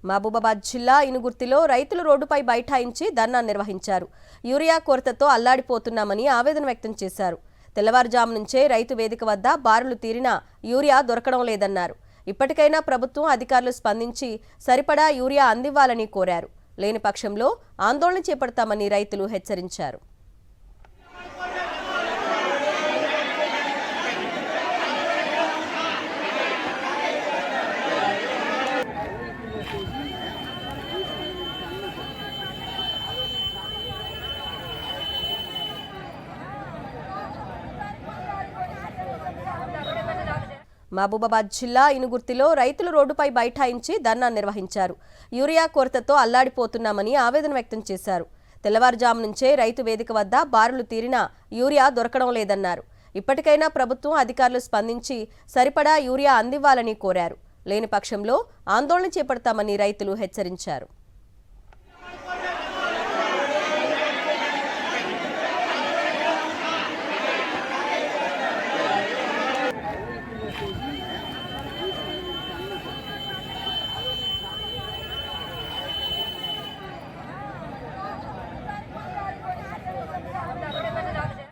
మహబూబాబాద్ జిల్లా ఇనుగుర్తిలో రైతులు రోడ్డుపై బైఠాయించి ధర్నా నిర్వహించారు. యూరియా కొరతతో అల్లాడిపోతున్నామని ఆవేదన వ్యక్తం చేశారు. తెల్లవారుజాము నుంచే రైతు వేదిక వద్ద బారులు తీరినా యూరియా దొరకడం లేదన్నారు. ఇప్పటికైనా ప్రభుత్వం అధికారులు స్పందించి సరిపడా యూరియా అందివ్వాలని కోరారు. లేని పక్షంలో ఆందోళన చేపడతామని రైతులు హెచ్చరించారు. మహబూబాబాద్ జిల్లా ఇనుగుర్తిలో రైతులు రోడ్డుపై బైఠాయించి ధర్నా నిర్వహించారు. యూరియా కొరతతో అల్లాడిపోతున్నామని ఆవేదన వ్యక్తం చేశారు. తెల్లవారుజాము నుంచే రైతు వేదిక వద్ద బారులు తీరినా యూరియా దొరకడం లేదన్నారు. ఇప్పటికైనా ప్రభుత్వం అధికారులు స్పందించి సరిపడా యూరియా అందివ్వాలని కోరారు. లేని పక్షంలో ఆందోళన చేపడతామని రైతులు హెచ్చరించారు.